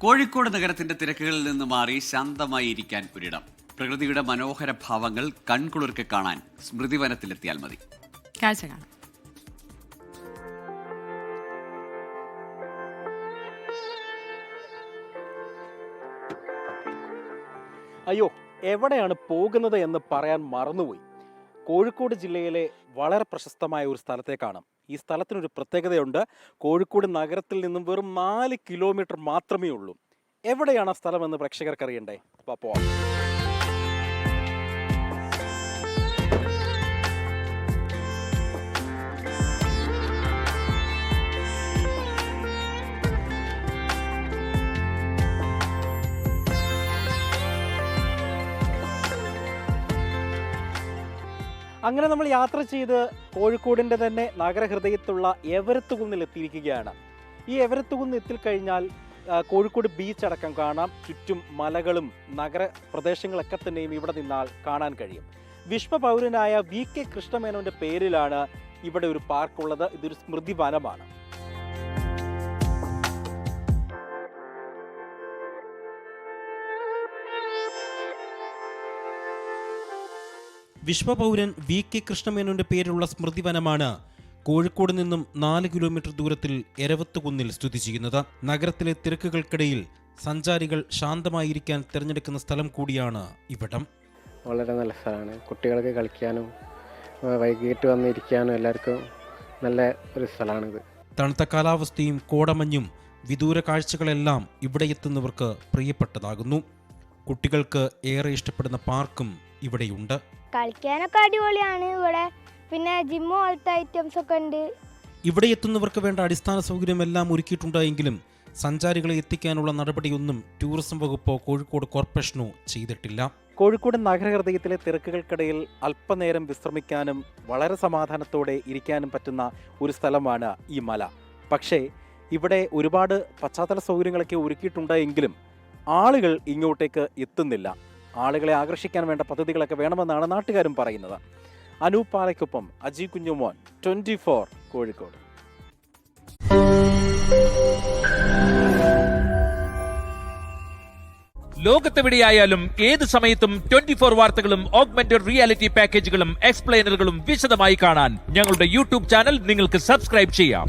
കോഴിക്കോട് നഗരത്തിന്റെ തിരക്കുകളിൽ നിന്ന് മാറി ശാന്തമായി ഇരിക്കാൻ ഒരിടം. പ്രകൃതിയുടെ മനോഹര ഭാവങ്ങൾ കൺകുളിർക്കെ കാണാൻ സ്മൃതിവനത്തിലെത്തിയാൽ മതി. കാഴ്ച കാണാം. അയ്യോ, എവിടെയാണ് പോകുന്നത് എന്ന് പറയാൻ മറന്നുപോയി. കോഴിക്കോട് ജില്ലയിലെ വളരെ പ്രശസ്തമായ ഒരു സ്ഥലത്തേക്കാണ്. ഈ സ്ഥലത്തിനൊരു പ്രത്യേകതയുണ്ട്. കോഴിക്കോട് നഗരത്തിൽ നിന്നും വെറും 4 കിലോമീറ്റർ മാത്രമേ ഉള്ളൂ. എവിടെയാണ് ആ സ്ഥലമെന്ന് പ്രേക്ഷകർക്ക് അറിയണ്ടേ? പോവാം. അങ്ങനെ നമ്മൾ യാത്ര ചെയ്ത് കോഴിക്കോടിൻ്റെ തന്നെ നഗരഹൃദയത്തുള്ള എവരത്ത് കുന്നിൽ എത്തിയിരിക്കുകയാണ്. ഈ എവരത്ത് കുന്ന് എത്തിക്കഴിഞ്ഞാൽ കോഴിക്കോട് ബീച്ച് അടക്കം കാണാം. ചുറ്റും മലകളും നഗര പ്രദേശങ്ങളൊക്കെ തന്നെയും ഇവിടെ നിന്നാൽ കാണാൻ കഴിയും. വിശ്വപൗരനായ VK കൃഷ്ണമേനോന്റെ പേരിലാണ് ഇവിടെ ഒരു പാർക്കുള്ളത്. ഇതൊരു സ്മൃതി വനമാണ്. വിശ്വപൗരൻ VK കൃഷ്ണമേനോന്റെ പേരിലുള്ള സ്മൃതിവനമാണ് കോഴിക്കോട് നിന്നും 4 കിലോമീറ്റർ ദൂരത്തിൽ എരവത്തുകുന്നിൽ സ്ഥിതി ചെയ്യുന്നത്. നഗരത്തിലെ തിരക്കുകൾക്കിടയിൽ സഞ്ചാരികൾ ശാന്തമായിരിക്കാൻ തിരഞ്ഞെടുക്കുന്ന സ്ഥലം കൂടിയാണ് ഇവിടം. വളരെ നല്ല സ്ഥലമാണ്. കുട്ടികൾക്ക് കളിക്കാനും വൈകിട്ട് വന്നിരിക്കാനും എല്ലാവർക്കും നല്ല ഒരു സ്ഥലമാണിത്. തണുത്ത കാലാവസ്ഥയും കോടമഞ്ഞും വിദൂര കാഴ്ചകളെല്ലാം ഇവിടെ എത്തുന്നവർക്ക് പ്രിയപ്പെട്ടതാകുന്നു. കുട്ടികൾക്ക് ഏറെ ഇഷ്ടപ്പെടുന്ന പാർക്കും ഇവിടെയുണ്ട്. കളിക്കാനൊക്കെ അടിപൊളിയാണ്. ഇവിടെ പിന്നെ ജിമ്മ് പോലത്തെ ഐറ്റംസ് ഒക്കെ ഉണ്ട്. ഇവിടെ എത്തുന്നവർക്ക് വേണ്ട അടിസ്ഥാന സൗകര്യമെല്ലാം ഒരുക്കിയിട്ടുണ്ടെങ്കിലും സഞ്ചാരികളെ എത്തിക്കാനുള്ള നടപടിയൊന്നും ടൂറിസം വകുപ്പോ കോഴിക്കോട് കോർപ്പറേഷനോ ചെയ്തിട്ടില്ല. കോഴിക്കോട് നഗരഹൃദയത്തിലെ തിരക്കുകൾക്കിടയിൽ അല്പനേരം വിശ്രമിക്കാനും വളരെ സമാധാനത്തോടെ ഇരിക്കാനും പറ്റുന്ന ഒരു സ്ഥലമാണ് ഈ മല. പക്ഷേ ഇവിടെ ഒരുപാട് പശ്ചാത്തല സൗകര്യങ്ങളൊക്കെ ഒരുക്കിയിട്ടുണ്ടെങ്കിലും ആളുകൾ ഇങ്ങോട്ടേക്ക് എത്തുന്നില്ല. ആളുകളെ ആകർഷിക്കാൻ വേണ്ട പദ്ധതികളൊക്കെ വേണമെന്നാണ് നാട്ടുകാരും പറയുന്നത്. അനൂപ് പാലയ്ക്കൊപ്പം അജി കുഞ്ഞുമോൻ, 24 കോഴിക്കോട്. ലോകത്തെവിടെയായാലും ഏത് സമയത്തും 24 വാർത്തകളും ഓഗ്മെന്റഡ് റിയാലിറ്റി പാക്കേജുകളും എക്സ്പ്ലെയിനറുകളും വിശദമായി കാണാൻ ഞങ്ങളുടെ യൂട്യൂബ് ചാനൽ നിങ്ങൾക്ക് സബ്സ്ക്രൈബ് ചെയ്യാം.